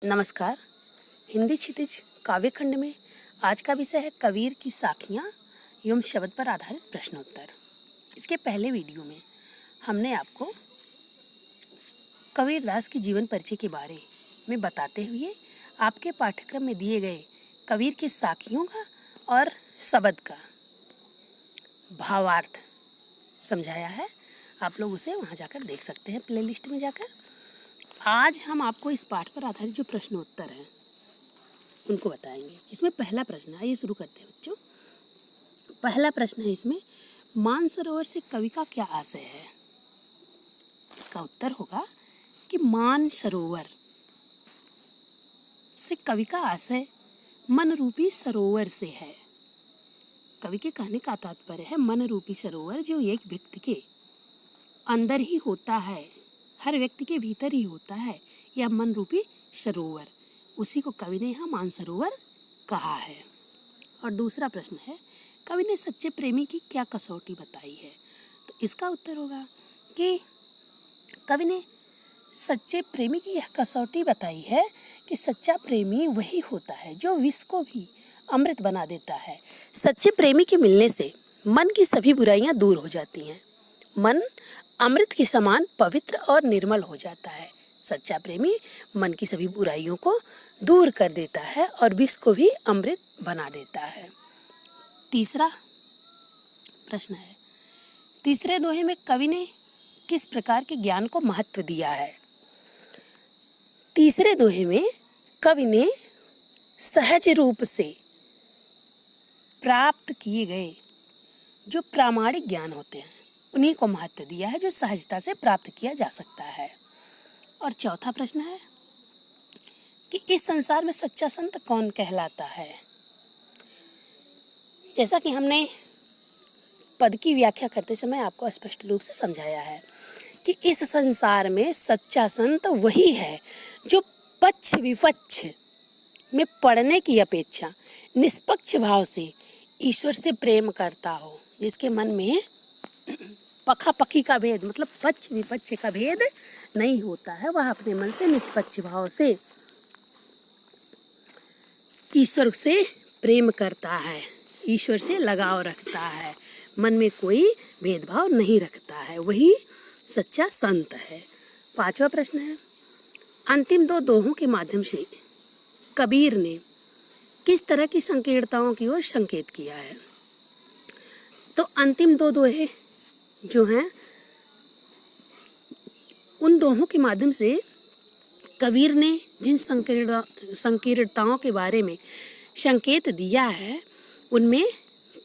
नमस्कार। हिंदी क्षितिज काव्यखंड में आज का विषय है कबीर की साखियाँ एवं शब्द पर आधारित प्रश्नोत्तर। इसके पहले वीडियो में हमने आपको कबीरदास की जीवन परिचय के बारे में बताते हुए आपके पाठ्यक्रम में दिए गए कबीर की साखियों का और शब्द का भावार्थ समझाया है। आप लोग उसे वहाँ जाकर देख सकते हैं, प्लेलिस्ट में जाकर। आज हम आपको इस पाठ पर आधारित जो प्रश्नोत्तर हैं उनको बताएंगे। इसमें पहला प्रश्न, आइए शुरू करते हैं बच्चों। पहला प्रश्न है इसमें, मानसरोवर से कवि का क्या आशय है? इसका उत्तर होगा कि मानसरोवर से कवि का आशय मन रूपी सरोवर से है। कवि के कहने का तात्पर्य है मन रूपी सरोवर जो एक व्यक्ति के अंदर ही होता है, हर व्यक्ति के भीतर ही होता है, यह मन रूपी सरोवर, उसी को कवि ने यहाँ मानसरोवर कहा है। और दूसरा प्रश्न है, कवि ने सच्चे प्रेमी की क्या कसौटी बताई है? तो इसका उत्तर होगा कि कवि ने सच्चे प्रेमी की यह कसौटी बताई है कि सच्चा प्रेमी वही होता है जो विष को भी अमृत बना देता है। सच्चे प्रेमी के मिलने से मन की सभी बुराइयां दूर हो जाती हैं। मन अमृत के समान पवित्र और निर्मल हो जाता है। सच्चा प्रेमी मन की सभी बुराइयों को दूर कर देता है और विष को भी अमृत बना देता है। तीसरा प्रश्न है, तीसरे दोहे में कवि ने किस प्रकार के ज्ञान को महत्व दिया है? तीसरे दोहे में कवि ने सहज रूप से प्राप्त किए गए जो प्रामाणिक ज्ञान होते हैं उन्हीं को महत्व दिया है, जो सहजता से प्राप्त किया जा सकता है। और चौथा प्रश्न है कि इस संसार में सच्चा संत कौन कहलाता है? जैसा कि हमने पद की व्याख्या करते समय आपको स्पष्ट रूप से समझाया है कि इस संसार में सच्चा संत वही है जो पक्ष विपक्ष में पड़ने की अपेक्षा निष्पक्ष भाव से ईश्वर से प्रेम करता हो, जिसके मन में पखा पखी का भेद मतलब पक्ष विपक्ष का भेद नहीं होता है। वह अपने मन से निष्पक्ष भाव से ईश्वर से प्रेम करता है, ईश्वर से लगाव रखता है, मन में कोई भेदभाव नहीं रखता है, वही सच्चा संत है। पांचवा प्रश्न है, अंतिम दो दोहों के माध्यम से कबीर ने किस तरह की संकीर्णताओं की ओर संकेत किया है? तो अंतिम दो दोहे जो हैं उन दोहों के माध्यम से कबीर ने जिन संकीर्णताओं के बारे में संकेत दिया है उनमें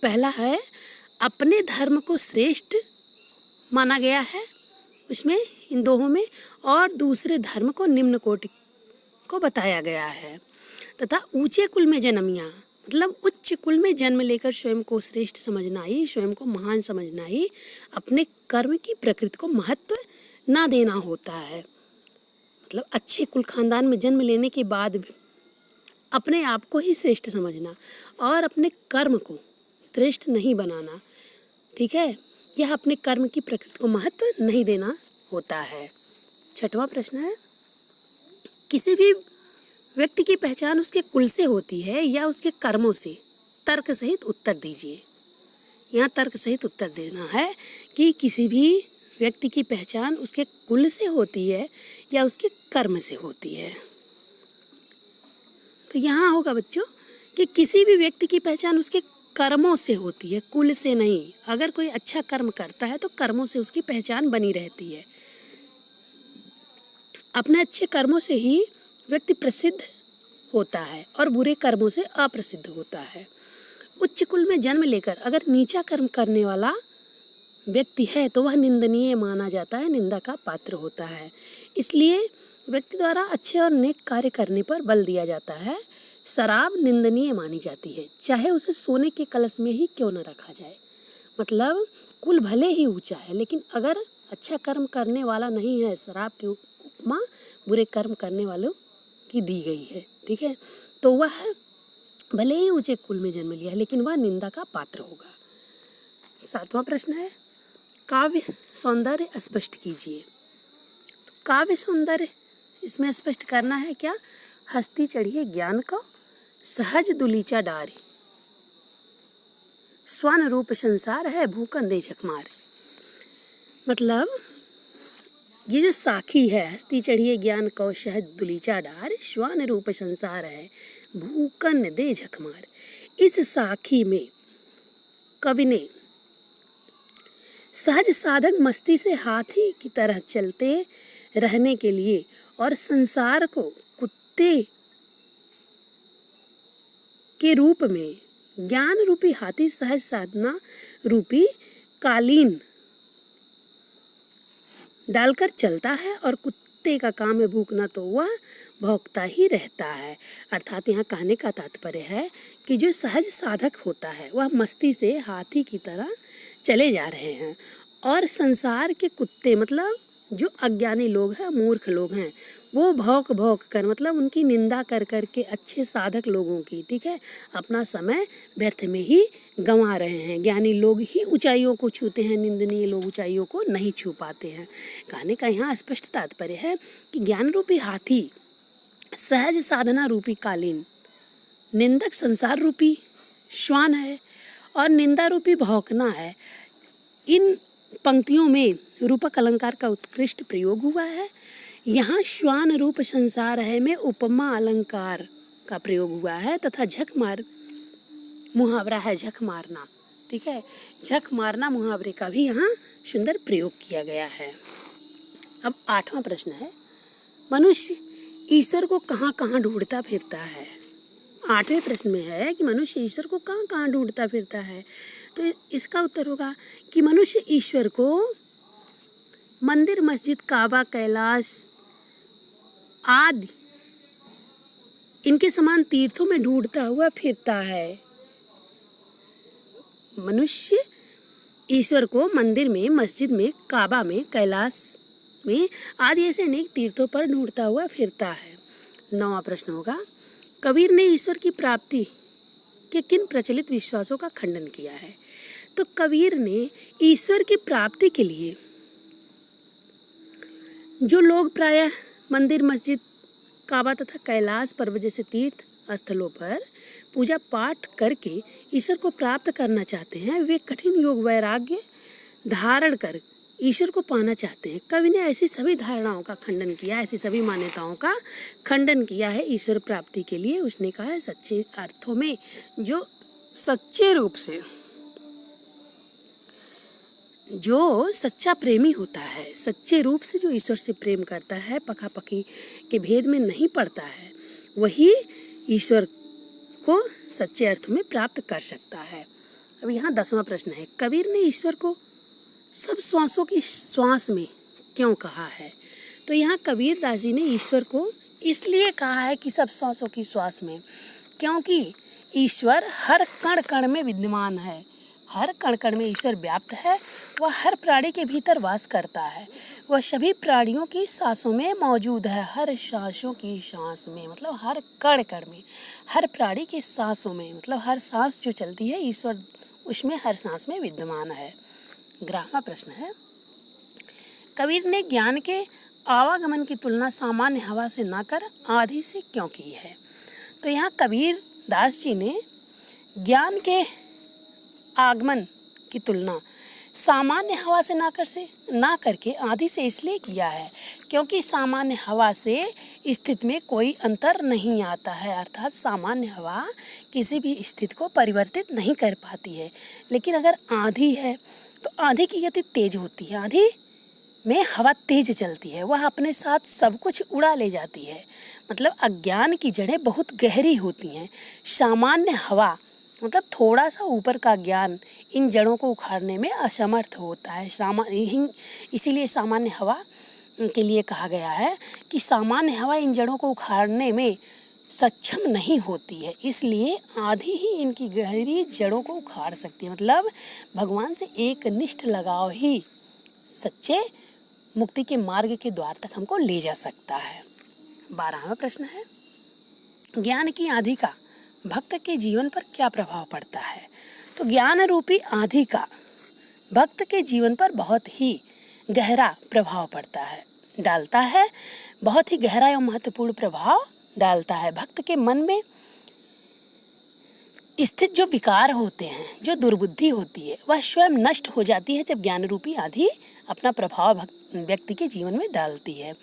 पहला है अपने धर्म को श्रेष्ठ माना गया है उसमें, इन दोहों में, और दूसरे धर्म को निम्न कोटि को बताया गया है। तथा ऊंचे कुल में जन्मिया मतलब उच्च कुल में जन्म लेकर स्वयं को श्रेष्ठ समझना ही, स्वयं को महान समझना ही अपने कर्म की प्रकृति को महत्व ना देना होता है। मतलब अच्छे कुल खानदान में जन्म लेने के बाद भी अपने आप को ही श्रेष्ठ समझना और अपने कर्म को श्रेष्ठ नहीं बनाना, ठीक है, यह अपने कर्म की प्रकृति को महत्व नहीं देना होता है। छठवां प्रश्न है, किसी भी व्यक्ति की पहचान उसके कुल से होती है या उसके कर्मों से? तर्क सहित उत्तर दीजिए। यहाँ तर्क सहित उत्तर देना है कि किसी भी व्यक्ति की पहचान उसके कुल से होती है या उसके कर्म से होती है। तो यहाँ होगा बच्चों कि किसी भी व्यक्ति की पहचान उसके कर्मों से होती है, कुल से नहीं। अगर कोई अच्छा कर्म करता है तो कर्मों से उसकी पहचान बनी रहती है। अपने अच्छे कर्मों से ही व्यक्ति प्रसिद्ध होता है और बुरे कर्मों से अप्रसिद्ध होता है। उच्च कुल में जन्म लेकर अगर नीचा कर्म करने वाला व्यक्ति है तो वह निंदनीय माना जाता है, निंदा का पात्र होता है। इसलिए व्यक्ति द्वारा अच्छे और नेक कार्य करने पर बल दिया जाता है। शराब निंदनीय मानी जाती है, चाहे उसे सोने के कलश में ही क्यों न रखा जाए। मतलब कुल भले ही ऊंचा है लेकिन अगर अच्छा कर्म करने वाला नहीं है, शराब की उपमा बुरे कर्म करने वालों की दी गई है, ठीक है, तो वह भले ही ऊंचे कुल में जन्म लिया है लेकिन वह निंदा का पात्र होगा। सातवां प्रश्न है, काव्य सौंदर्य स्पष्ट कीजिए। तो काव्य सौंदर्य इसमें स्पष्ट करना है क्या? हस्ती चढ़िए ज्ञान को सहज दुलीचा डारी, स्वान रूप संसार है भूकन दे झक मारे। मतलब ये जो साखी है, हस्ती चढ़िए ज्ञान को सहज दुलीचा डार, स्वान रूप संसार है भूकन दे झक मारे। इस साखी में कवि ने सहज साधक मस्ती से हाथी की तरह चलते रहने के लिए और संसार को कुत्ते के रूप में ज्ञान रूपी हाथी सहज साधना रूपी कालीन डालकर चलता है और कुत्ते का काम है भूखना, तो वह भौंकता ही रहता है। अर्थात यहाँ कहने का तात्पर्य है कि जो सहज साधक होता है वह मस्ती से हाथी की तरह चले जा रहे हैं और संसार के कुत्ते मतलब जो अज्ञानी लोग हैं, मूर्ख लोग हैं, वो भौंक भौंक कर मतलब उनकी निंदा कर कर के अच्छे साधक लोगों की, ठीक है, अपना समय व्यर्थ में ही गंवा रहे हैं। ज्ञानी लोग ही ऊंचाइयों को छूते हैं, निंदनीय लोग ऊंचाइयों को नहीं छू पाते हैं। कहने का यहाँ स्पष्ट तात्पर्य है कि ज्ञान रूपी हाथी, सहज साधना रूपी कालीन, निंदक संसार रूपी श्वान है और निंदा रूपी भौंकना है। इन पंक्तियों में रूपक अलंकार का उत्कृष्ट प्रयोग हुआ है। यहाँ श्वान रूप संसार है में उपमा अलंकार का प्रयोग हुआ है तथा झक मार मुहावरा है, झक मारना, ठीक है, झक मारना मुहावरे का भी यहाँ सुंदर प्रयोग किया गया है। अब 8वां प्रश्न है, मनुष्य ईश्वर को कहाँ कहाँ ढूंढता फिरता है। 8वें प्रश्न में है कि मनुष्य ईश्वर को कहाँ कहाँ ढूंढता फिरता है। तो इसका उत्तर होगा कि मनुष्य ईश्वर को मंदिर, मस्जिद, काबा, कैलाश आदि इनके समान तीर्थों में ढूंढता हुआ फिरता है। मनुष्य ईश्वर को मंदिर में, मस्जिद में, काबा में, कैलाश में आदि ऐसे अनेक तीर्थों पर ढूंढता हुआ फिरता है। 9वां प्रश्न होगा, कबीर ने ईश्वर की प्राप्ति के किन प्रचलित विश्वासों का खंडन किया है। तो कबीर ने ईश्वर की प्राप्ति के लिए जो लोग प्रायः मंदिर, मस्जिद, काबा तथा कैलाश पर्वत जैसे तीर्थ स्थलों पर पूजा पाठ करके ईश्वर को प्राप्त करना चाहते हैं, वे कठिन योग वैराग्य धारण कर ईश्वर को पाना चाहते हैं। कवि ने ऐसी सभी धारणाओं का खंडन किया, ऐसी सभी मान्यताओं का खंडन किया है ईश्वर प्राप्ति के लिए। उसने कहा है सच्चे अर्थों में जो सच्चे रूप से जो सच्चा प्रेमी होता है, सच्चे रूप से जो ईश्वर से प्रेम करता है, पकापकी के भेद में नहीं पड़ता है, वही ईश्वर को सच्चे अर्थों में प्राप्त कर सकता है। अब यहाँ 10वां प्रश्न है, कबीर ने ईश्वर को सब श्वासों की श्वास में क्यों कहा है। तो यहाँ कबीर दास जी ने ईश्वर को इसलिए कहा है कि सब श्वासों की श्वास में, क्योंकि ईश्वर हर कण कण में विद्यमान है, हर कण कण में ईश्वर व्याप्त है। वह हर प्राणी के भीतर वास करता है, वह सभी प्राणियों की सांसों में मौजूद है, हर सांसों की सांस में मतलब हर कण कण में, हर प्राणी के सांसों में मतलब हर सांस जो चलती है ईश्वर उसमें हर सांस में विद्यमान है। 11वां प्रश्न है, कबीर ने ज्ञान के आवागमन की तुलना सामान्य हवा से न कर आंधी से क्यों की है। तो यहाँ कबीर दास जी ने ज्ञान के आगमन की तुलना सामान्य हवा से ना करके आंधी से इसलिए किया है क्योंकि सामान्य हवा से स्थिति में कोई अंतर नहीं आता है। अर्थात सामान्य हवा किसी भी स्थिति को परिवर्तित नहीं कर पाती है, लेकिन अगर आंधी है तो आंधी की गति तेज होती है, आंधी में हवा तेज चलती है, वह अपने साथ सब कुछ उड़ा ले जाती है। मतलब अज्ञान की जड़ें बहुत गहरी होती हैं। सामान्य हवा मतलब थोड़ा सा ऊपर का ज्ञान इन जड़ों को उखाड़ने में असमर्थ होता है। इसीलिए सामान्य हवा के लिए कहा गया है कि सामान्य हवा इन जड़ों को उखाड़ने में सक्षम नहीं होती है, इसलिए आंधी ही इनकी गहरी जड़ों को उखाड़ सकती है। मतलब भगवान से एक निष्ठ लगाव ही सच्चे मुक्ति के मार्ग के द्वार तक हमको ले जा सकता है। 12वां प्रश्न है, ज्ञान की आंधी का भक्त के जीवन पर क्या प्रभाव पड़ता है। तो ज्ञान रूपी आंधी का भक्त के जीवन पर बहुत ही गहरा प्रभाव पड़ता है, डालता है। बहुत ही गहरा एवं महत्वपूर्ण प्रभाव डालता है। भक्त के मन में स्थित जो विकार होते हैं, जो दुर्बुद्धि होती है, वह स्वयं नष्ट हो जाती है जब ज्ञान रूपी आंधी अपना प्रभाव व्यक्ति के जीवन में डालती है।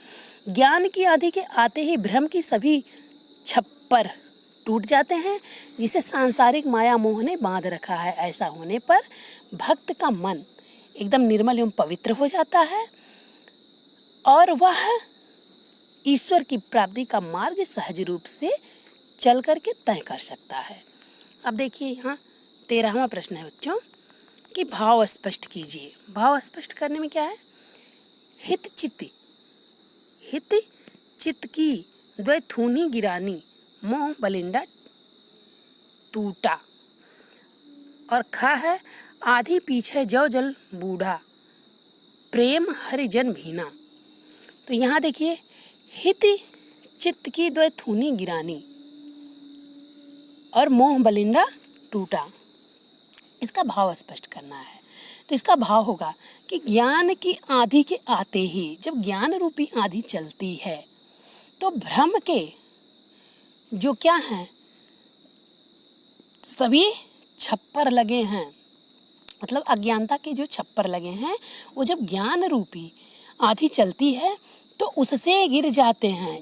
ज्ञान की आंधी के आते ही भ्रम की सभी छप्पर टूट जाते हैं, जिसे सांसारिक माया मोह ने बांध रखा है। ऐसा होने पर भक्त का मन एकदम निर्मल एवं पवित्र हो जाता है और वह ईश्वर की प्राप्ति का मार्ग सहज रूप से चल करके तय कर सकता है। अब देखिए यहाँ 13वां प्रश्न है बच्चों कि भाव स्पष्ट कीजिए। भाव स्पष्ट करने में क्या है? हित चित्त की द्वैथूनी गिरानी, मोह बलिंडा टूटा। और खा है आधी पीछे जो जल बूढ़ा, प्रेम हरिजन भीना। तो यहाँ देखिए हित चित्त की द्वैथूनी गिरानी और मोह बलिंडा टूटा, इसका भाव स्पष्ट करना है। तो इसका भाव होगा कि ज्ञान की आंधी के आते ही, जब ज्ञान रूपी आंधी चलती है तो भ्रम के जो क्या हैं सभी छप्पर लगे हैं, मतलब अज्ञानता के जो छप्पर लगे हैं, वो जब ज्ञान रूपी आंधी चलती है तो उससे गिर जाते हैं।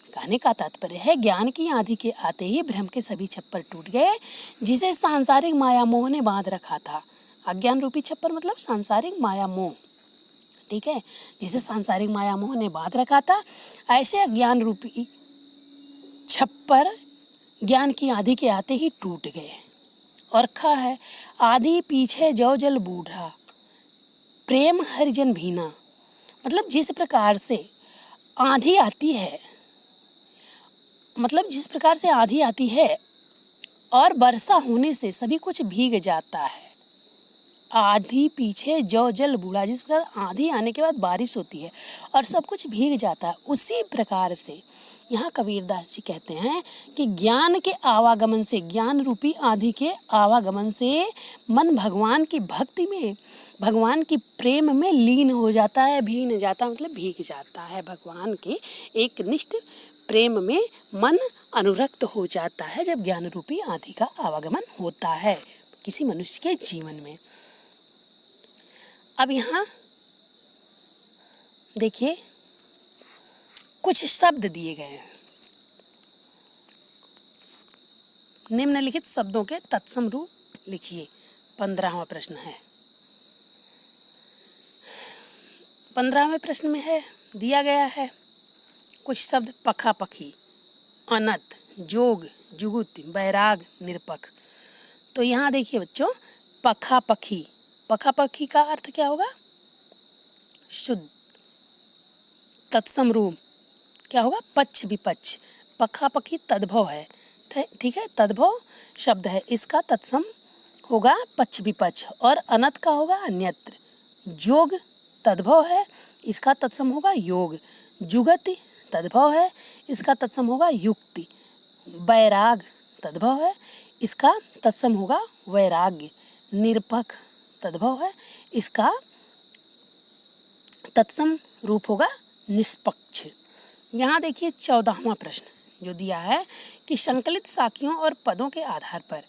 कहने का तात्पर्य है ज्ञान की आंधी के आते ही भ्रम के सभी छप्पर टूट गए, जिसे सांसारिक माया मोह ने बांध रखा था। अज्ञान रूपी छप्पर मतलब सांसारिक माया मोह, ठीक है, जिसे सांसारिक माया मोह ने बांध रखा था। ऐसे अज्ञान रूपी छप्पर ज्ञान की आंधी के आते ही टूट गए। और खा है आधी पीछे जो जल बूढ़ा, प्रेम हरिजन भीना। मतलब जिस प्रकार से आंधी आती है, मतलब जिस प्रकार से आंधी आती है और वर्षा होने से सभी कुछ भीग जाता है। आधी पीछे जो जल बूढ़ा, जिस प्रकार आंधी आने के बाद बारिश होती है और सब कुछ भीग जाता है, उसी प्रकार से यहाँ कबीरदास जी कहते हैं कि ज्ञान के आवागमन से, ज्ञान रूपी आंधी के आवागमन से मन भगवान की भक्ति में, भगवान की प्रेम में लीन हो जाता है। भीग जाता मतलब भीग जाता है, भगवान के एक निष्ठ प्रेम में मन अनुरक्त हो जाता है जब ज्ञान रूपी आंधी का आवागमन होता है किसी मनुष्य के जीवन में। अब यहाँ देखिए कुछ शब्द दिए गए हैं, निम्नलिखित शब्दों के तत्सम रूप लिखिए। 15वां प्रश्न है। 15वें प्रश्न में है दिया गया है कुछ शब्द पखा पखी, अनत, जोग, जुगुत, बैराग, निरपख। तो यहाँ देखिए बच्चों पखा पखी, पखा पखी का अर्थ क्या होगा? शुद्ध। तत्सम रूप क्या होगा? पक्ष विपक्ष। पखा पखी तद्भव है, ठीक है, तद्भव शब्द है, इसका तत्सम होगा पक्ष विपक्ष। और अनत का होगा अन्यत्र। जोग तद्भव है, इसका तत्सम होगा योग। जुगति तद्भव है, इसका तत्सम होगा युक्ति। बैराग तद्भव है, इसका तत्सम होगा वैराग्य। निरपख तद्भव है, इसका तत्सम रूप होगा निष्पक्ष। यहाँ देखिए 14वां प्रश्न जो दिया है कि संकलित साखियों और पदों के आधार पर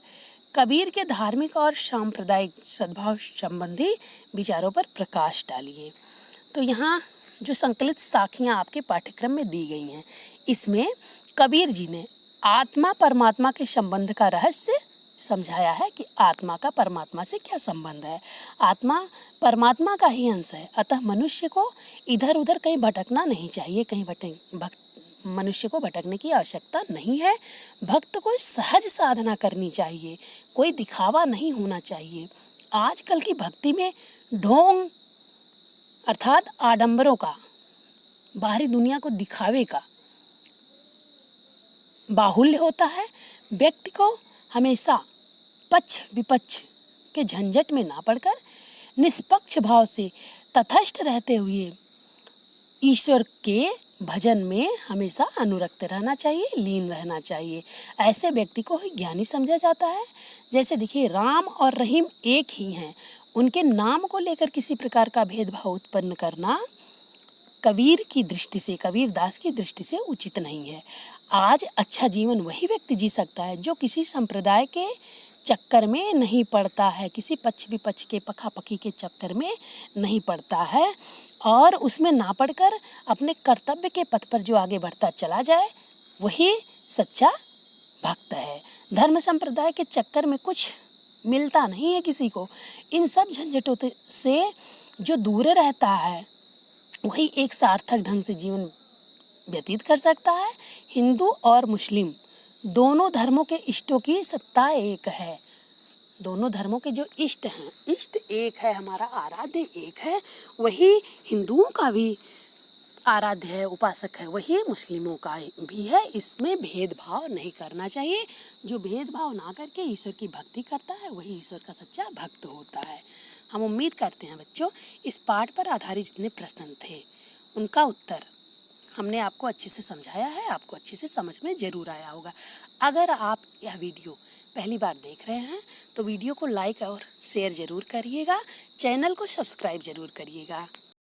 कबीर के धार्मिक और सांप्रदायिक सद्भाव संबंधी विचारों पर प्रकाश डालिए। तो यहाँ जो संकलित साखियाँ आपके पाठ्यक्रम में दी गई हैं, इसमें कबीर जी ने आत्मा परमात्मा के संबंध का रहस्य समझाया है कि आत्मा का परमात्मा से क्या संबंध है। आत्मा परमात्मा का ही अंश है, अतः मनुष्य को इधर उधर कहीं भटकना नहीं चाहिए, मनुष्य को भटकने की आवश्यकता नहीं है। भक्त को सहज साधना करनी चाहिए, कोई दिखावा नहीं होना चाहिए। आजकल की भक्ति में ढोंग अर्थात आडंबरों का, बाहरी दुनिया को दिखावे का बाहुल्य होता है। व्यक्ति को हमेशा पक्ष विपक्ष के झंझट में ना पड़कर निष्पक्ष भाव से तटस्थ रहते हुए ईश्वर के भजन में हमेशा अनुरक्त रहना चाहिए, लीन रहना चाहिए। ऐसे व्यक्ति को ही ज्ञानी समझा जाता है। जैसे देखिए राम और रहीम एक ही हैं, उनके नाम को लेकर किसी प्रकार का भेदभाव उत्पन्न करना कबीर की दृष्टि से, कबीर दास की दृष्टि से उचित नहीं है। आज अच्छा जीवन वही व्यक्ति जी सकता है जो किसी संप्रदाय के चक्कर में नहीं पड़ता है, किसी पक्ष विपक्ष के पखापखी के चक्कर में नहीं पड़ता है, और उसमें ना पड़कर अपने कर्तव्य के पथ पर जो आगे बढ़ता चला जाए वही सच्चा भक्त है। धर्म संप्रदाय के चक्कर में कुछ मिलता नहीं है किसी को। इन सब झंझटों से जो दूर रहता है वही एक सार्थक ढंग से जीवन व्यतीत कर सकता है। हिंदू और मुस्लिम दोनों धर्मों के इष्टों की सत्ता एक है। दोनों धर्मों के जो इष्ट हैं, इष्ट एक है, हमारा आराध्य एक है। वही हिंदुओं का भी आराध्य है, उपासक है, वही मुस्लिमों का भी है। इसमें भेदभाव नहीं करना चाहिए। जो भेदभाव ना करके ईश्वर की भक्ति करता है वही ईश्वर का सच्चा भक्त होता है। हम उम्मीद करते हैं बच्चों इस पाठ पर आधारित जितने प्रश्न थे उनका उत्तर हमने आपको अच्छे से समझाया है, आपको अच्छे से समझ में ज़रूर आया होगा। अगर आप यह वीडियो पहली बार देख रहे हैं तो वीडियो को लाइक और शेयर ज़रूर करिएगा, चैनल को सब्सक्राइब ज़रूर करिएगा।